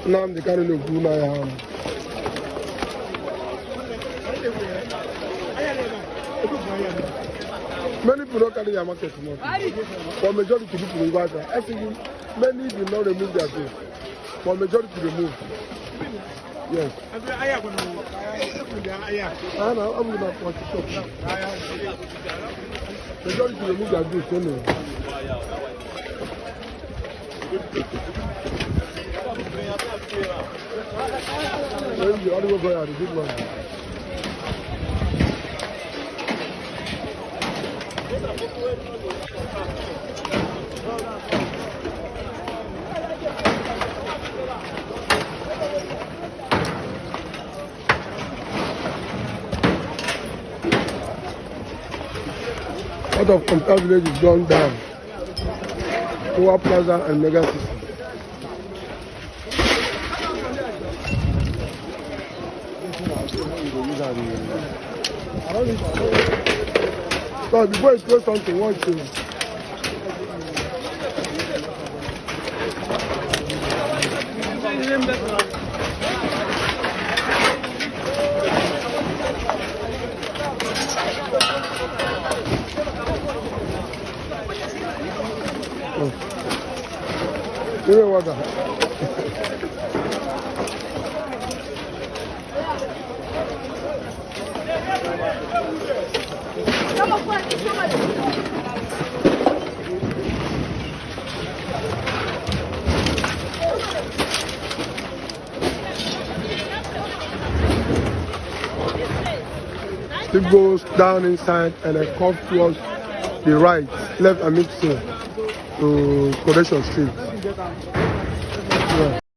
Nnamdi Kanu na-ekwu na ya many people don't carry their market tomorrow. For majority people will buy that. I think many did not remove their things. For majority remove. Yes. I know. I'm going to put it up. Majority remove their goods. Anyway. The other guy had a good one. Out of Contour Village is gone down. Tower Plaza and Mega City. So before you throw something, watch it. Give me water. It goes down inside and then curve towards the right, left and mid to Coronation Street. Yeah.